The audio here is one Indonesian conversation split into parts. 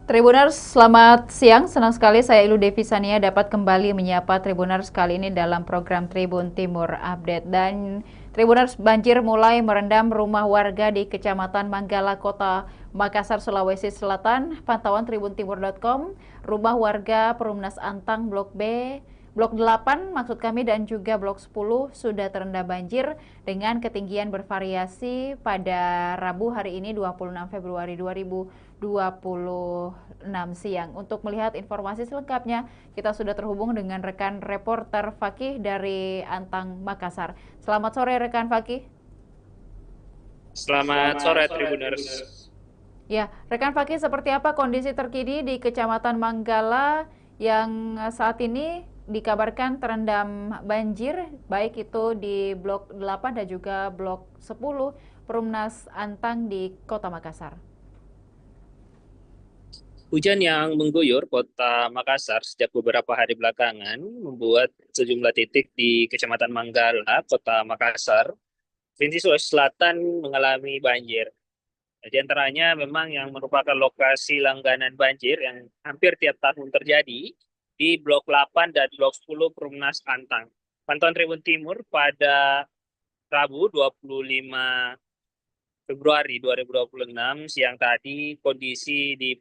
Tribuners, selamat siang. Senang sekali saya Ilu Devi Sania dapat kembali menyapa Tribuners kali ini dalam program Tribun Timur Update. Dan Tribuners, banjir mulai merendam rumah warga di Kecamatan Manggala, Kota Makassar, Sulawesi Selatan. Pantauan tribuntimur.com, rumah warga Perumnas Antang Blok B, Blok 8 maksud kami, dan juga Blok 10 sudah terendam banjir dengan ketinggian bervariasi pada Rabu hari ini 26 Februari 2026 siang. Untuk melihat informasi selengkapnya, kita sudah terhubung dengan rekan reporter Fakih dari Antang, Makassar. Selamat sore rekan Fakih. Selamat sore Tribuners. Ya, rekan Fakih, seperti apa kondisi terkini di Kecamatan Manggala yang saat ini dikabarkan terendam banjir, baik itu di Blok 8 dan juga Blok 10 Perumnas Antang di Kota Makassar? Hujan yang mengguyur kota Makassar sejak beberapa hari belakangan membuat sejumlah titik di Kecamatan Manggala, kota Makassar, Provinsi Sulawesi Selatan mengalami banjir. Di antaranya memang yang merupakan lokasi langganan banjir yang hampir tiap tahun terjadi di Blok 8 dan Blok 10 Perumnas Antang. Pantauan Tribun Timur pada Rabu 25 Februari 2026 siang tadi kondisi di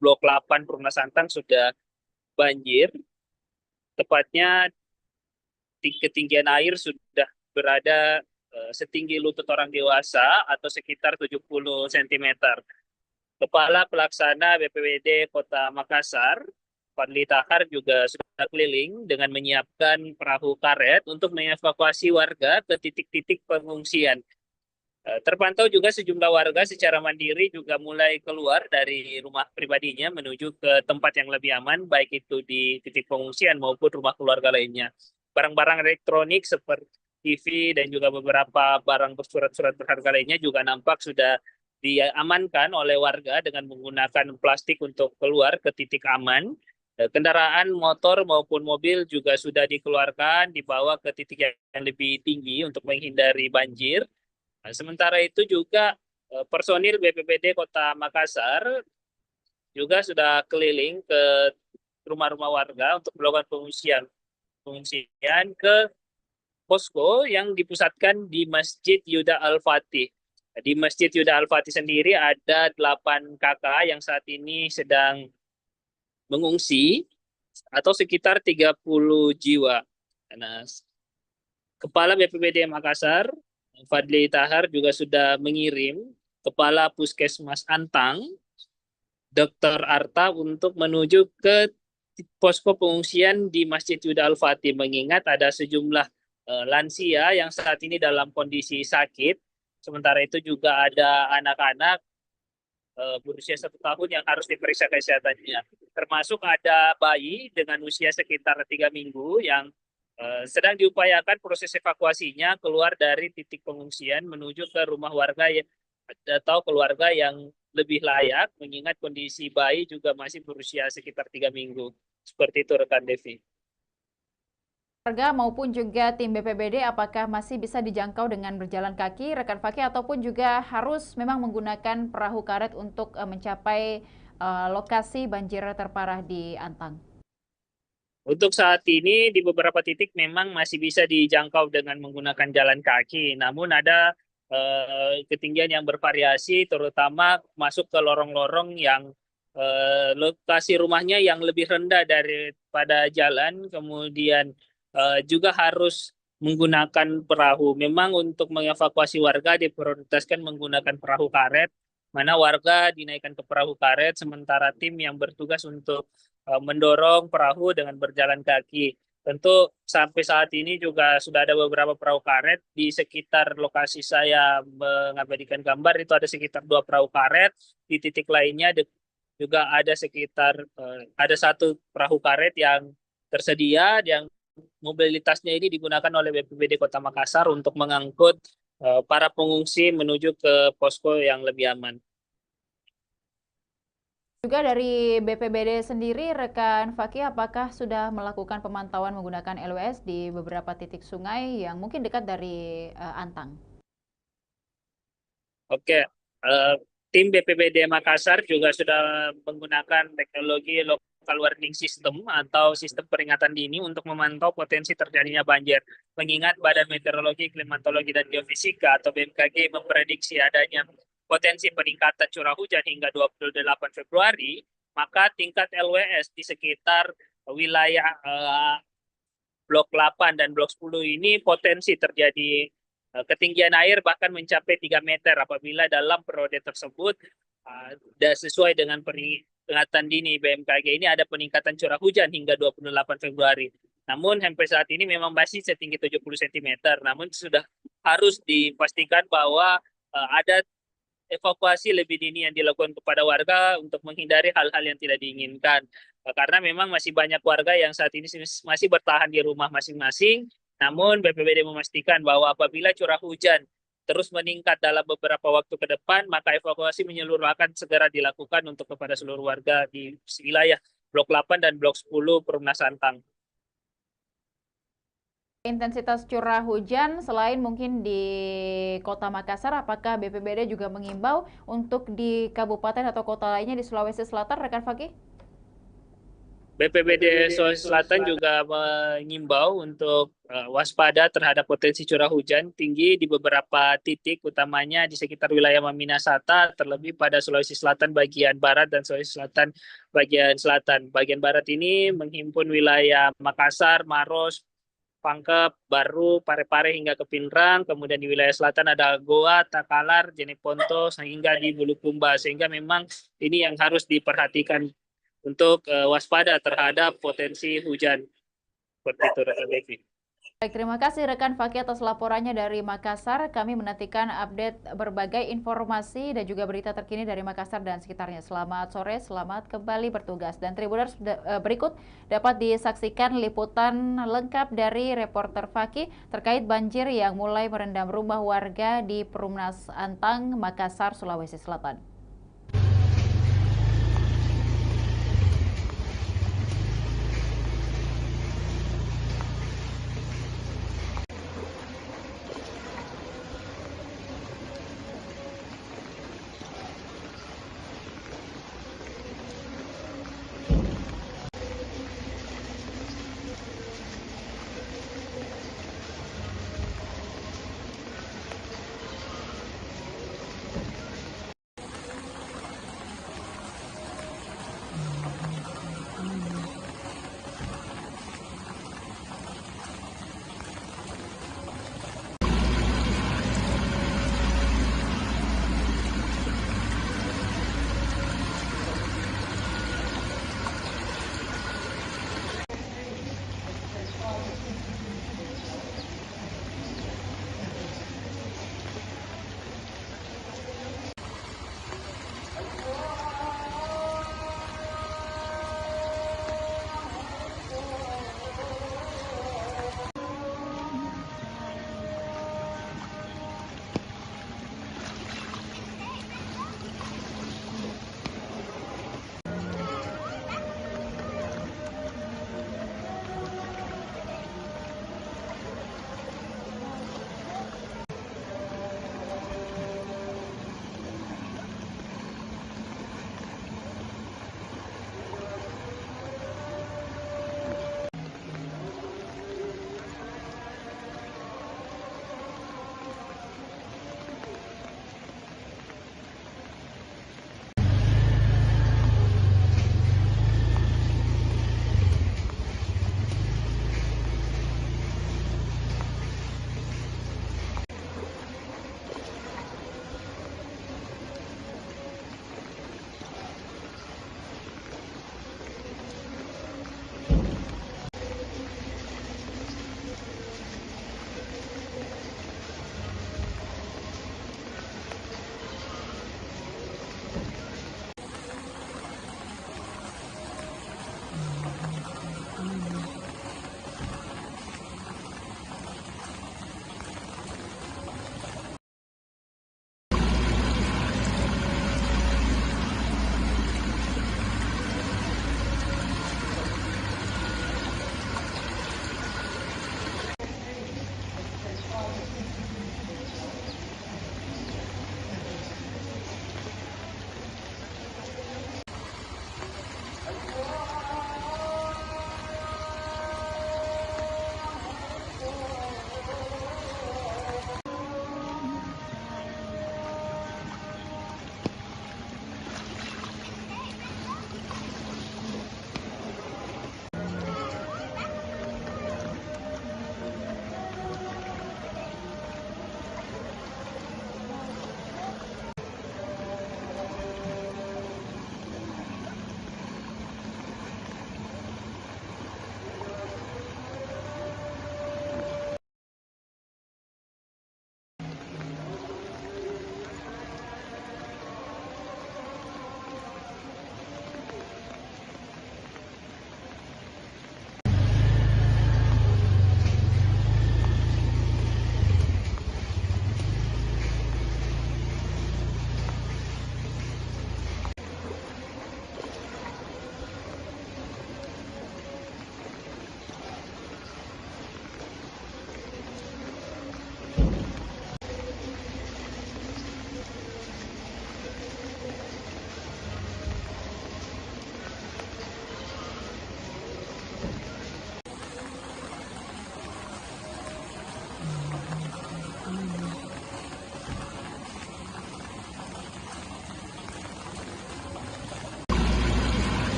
Blok 8 Perumnas Santang sudah banjir, tepatnya ketinggian air sudah berada setinggi lutut orang dewasa atau sekitar 70 cm. Kepala Pelaksana BPBD Kota Makassar, Fadli Tahar, juga sudah keliling dengan menyiapkan perahu karet untuk mengevakuasi warga ke titik-titik pengungsian. Terpantau juga sejumlah warga secara mandiri juga mulai keluar dari rumah pribadinya menuju ke tempat yang lebih aman, baik itu di titik pengungsian maupun rumah keluarga lainnya. Barang-barang elektronik seperti TV dan juga beberapa barang bersurat-surat berharga lainnya juga nampak sudah diamankan oleh warga dengan menggunakan plastik untuk keluar ke titik aman. Kendaraan motor maupun mobil juga sudah dikeluarkan, dibawa ke titik yang lebih tinggi untuk menghindari banjir. Nah, sementara itu juga personil BPBD Kota Makassar juga sudah keliling ke rumah-rumah warga untuk melakukan pengungsian ke posko yang dipusatkan di Masjid Yuda Al-Fatih. Di Masjid Yuda Al-Fatih sendiri ada 8 kakak yang saat ini sedang mengungsi atau sekitar 30 jiwa. Nah, Kepala BPBD Makassar, Fadli Tahar, juga sudah mengirim Kepala Puskesmas Antang, Dr. Arta, untuk menuju ke posko pengungsian di Masjid Yuda Al-Fatih, mengingat ada sejumlah lansia yang saat ini dalam kondisi sakit. Sementara itu juga ada anak-anak berusia 1 tahun yang harus diperiksa kesehatannya. Termasuk ada bayi dengan usia sekitar 3 minggu yang sedang diupayakan proses evakuasinya keluar dari titik pengungsian menuju ke rumah warga atau keluarga yang lebih layak, mengingat kondisi bayi juga masih berusia sekitar 3 minggu. Seperti itu rekan Devi. Warga maupun juga tim BPBD apakah masih bisa dijangkau dengan berjalan kaki, rekan Fakih, ataupun juga harus memang menggunakan perahu karet untuk mencapai lokasi banjir terparah di Antang? Untuk saat ini di beberapa titik memang masih bisa dijangkau dengan menggunakan jalan kaki, namun ada ketinggian yang bervariasi, terutama masuk ke lorong-lorong yang lokasi rumahnya yang lebih rendah daripada jalan, kemudian juga harus menggunakan perahu. Memang untuk mengevakuasi warga diprioritaskan menggunakan perahu karet, mana warga dinaikkan ke perahu karet, sementara tim yang bertugas untuk mendorong perahu dengan berjalan kaki. Tentu sampai saat ini juga sudah ada beberapa perahu karet di sekitar lokasi saya mengabadikan gambar, itu ada sekitar 2 perahu karet. Di titik lainnya juga ada sekitar ada 1 perahu karet yang tersedia, yang mobilitasnya ini digunakan oleh BPBD Kota Makassar untuk mengangkut para pengungsi menuju ke posko yang lebih aman. Juga dari BPBD sendiri, rekan Fakih, apakah sudah melakukan pemantauan menggunakan LWS di beberapa titik sungai yang mungkin dekat dari Antang? Oke, tim BPBD Makassar juga sudah menggunakan teknologi local warning system atau sistem peringatan dini untuk memantau potensi terjadinya banjir. Mengingat Badan Meteorologi, Klimatologi, dan Geofisika atau BMKG memprediksi adanya potensi peningkatan curah hujan hingga 28 Februari, maka tingkat LWS di sekitar wilayah Blok 8 dan Blok 10 ini potensi terjadi ketinggian air bahkan mencapai 3 meter apabila dalam periode tersebut sesuai dengan peringatan dini BMKG ini ada peningkatan curah hujan hingga 28 Februari. Namun sampai saat ini memang masih setinggi 70 cm. Namun sudah harus dipastikan bahwa ada evakuasi lebih dini yang dilakukan kepada warga untuk menghindari hal-hal yang tidak diinginkan. Karena memang masih banyak warga yang saat ini masih bertahan di rumah masing-masing, namun BPBD memastikan bahwa apabila curah hujan terus meningkat dalam beberapa waktu ke depan, maka evakuasi menyeluruh akan segera dilakukan untuk kepada seluruh warga di wilayah Blok 8 dan Blok 10 Perumnas Antang. Intensitas curah hujan selain mungkin di Kota Makassar, apakah BPBD juga mengimbau untuk di kabupaten atau kota lainnya di Sulawesi Selatan, rekan Fakih? BPBD Sulawesi Selatan juga mengimbau untuk waspada terhadap potensi curah hujan tinggi di beberapa titik, utamanya di sekitar wilayah Maminasata, terlebih pada Sulawesi Selatan bagian barat dan Sulawesi Selatan bagian selatan. Bagian barat ini menghimpun wilayah Makassar, Maros, Pangkep, Baru, Parepare hingga ke Pinrang, kemudian di wilayah selatan ada Goa, Takalar, Jeneponto, hingga di Bulukumba, sehingga memang ini yang harus diperhatikan untuk waspada terhadap potensi hujan. Seperti itu, rekan Devi. Baik, terima kasih rekan Fakih atas laporannya dari Makassar. Kami menantikan update berbagai informasi dan juga berita terkini dari Makassar dan sekitarnya. Selamat sore, selamat kembali bertugas. Dan Tribuners, berikut dapat disaksikan liputan lengkap dari reporter Fakih terkait banjir yang mulai merendam rumah warga di Perumnas Antang, Makassar, Sulawesi Selatan.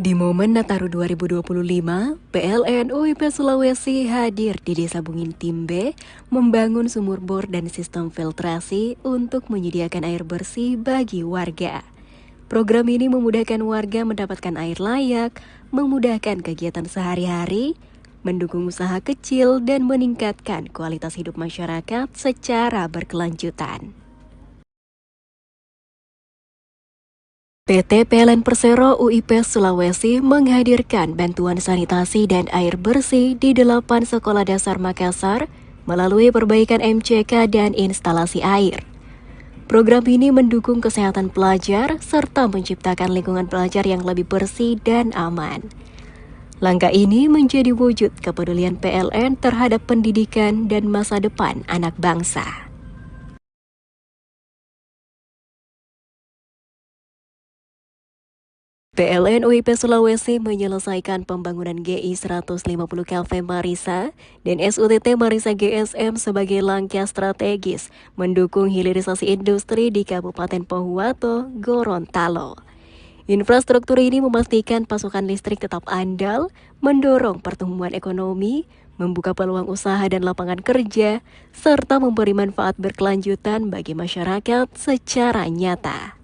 Di momen Nataru 2025, PLN UIP Sulawesi hadir di Desa Bungin Timbe membangun sumur bor dan sistem filtrasi untuk menyediakan air bersih bagi warga. Program ini memudahkan warga mendapatkan air layak, memudahkan kegiatan sehari-hari, mendukung usaha kecil, dan meningkatkan kualitas hidup masyarakat secara berkelanjutan. PT PLN Persero UIP Sulawesi menghadirkan bantuan sanitasi dan air bersih di 8 sekolah dasar Makassar melalui perbaikan MCK dan instalasi air. Program ini mendukung kesehatan pelajar serta menciptakan lingkungan belajar yang lebih bersih dan aman. Langkah ini menjadi wujud kepedulian PLN terhadap pendidikan dan masa depan anak bangsa. PLN UIP Sulawesi menyelesaikan pembangunan GI 150 kV Marisa dan SUTT Marisa GSM sebagai langkah strategis mendukung hilirisasi industri di Kabupaten Pohuwato, Gorontalo. Infrastruktur ini memastikan pasokan listrik tetap andal, mendorong pertumbuhan ekonomi, membuka peluang usaha dan lapangan kerja, serta memberi manfaat berkelanjutan bagi masyarakat secara nyata.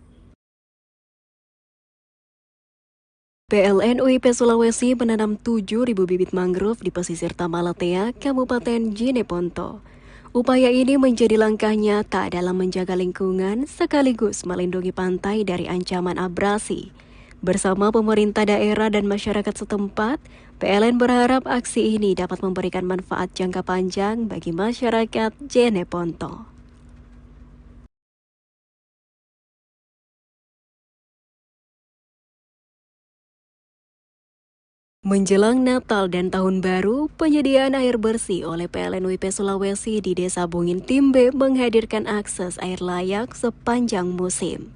PLN UIP Sulawesi menanam 7.000 bibit mangrove di pesisir Tamalatea, Kabupaten Jeneponto. Upaya ini menjadi langkah nyata dalam menjaga lingkungan sekaligus melindungi pantai dari ancaman abrasi. Bersama pemerintah daerah dan masyarakat setempat, PLN berharap aksi ini dapat memberikan manfaat jangka panjang bagi masyarakat Jeneponto. Menjelang Natal dan Tahun Baru, penyediaan air bersih oleh PLN UIP Sulawesi di Desa Bungin Timbe menghadirkan akses air layak sepanjang musim.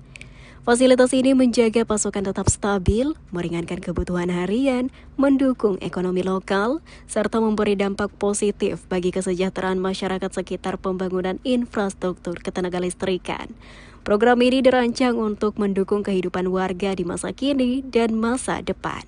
Fasilitas ini menjaga pasokan tetap stabil, meringankan kebutuhan harian, mendukung ekonomi lokal, serta memberi dampak positif bagi kesejahteraan masyarakat sekitar pembangunan infrastruktur ketenagalistrikan. Program ini dirancang untuk mendukung kehidupan warga di masa kini dan masa depan.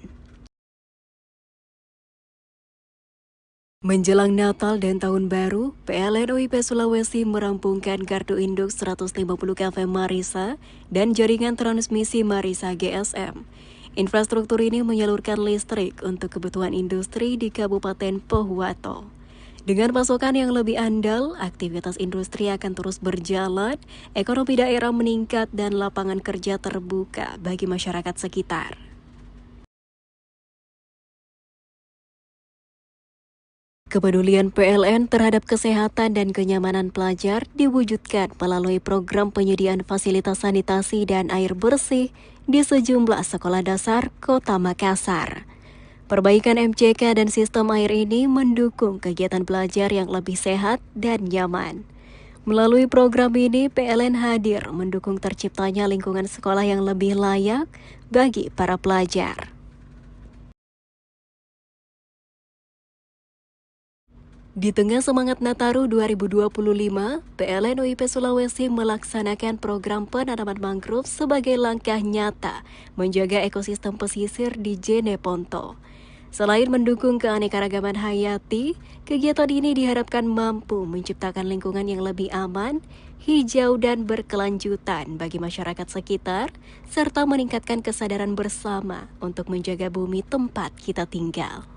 Menjelang Natal dan Tahun Baru, PLN UIP Sulawesi merampungkan kartu induk 150 kV Marisa dan jaringan transmisi Marisa GSM. Infrastruktur ini menyalurkan listrik untuk kebutuhan industri di Kabupaten Pohuwato. Dengan pasokan yang lebih andal, aktivitas industri akan terus berjalan, ekonomi daerah meningkat, dan lapangan kerja terbuka bagi masyarakat sekitar. Kepedulian PLN terhadap kesehatan dan kenyamanan pelajar diwujudkan melalui program penyediaan fasilitas sanitasi dan air bersih di sejumlah sekolah dasar Kota Makassar. Perbaikan MCK dan sistem air ini mendukung kegiatan belajar yang lebih sehat dan nyaman. Melalui program ini, PLN hadir mendukung terciptanya lingkungan sekolah yang lebih layak bagi para pelajar. Di tengah semangat Nataru 2025, PLN UIP Sulawesi melaksanakan program penanaman mangrove sebagai langkah nyata menjaga ekosistem pesisir di Jeneponto. Selain mendukung keanekaragaman hayati, kegiatan ini diharapkan mampu menciptakan lingkungan yang lebih aman, hijau dan berkelanjutan bagi masyarakat sekitar, serta meningkatkan kesadaran bersama untuk menjaga bumi tempat kita tinggal.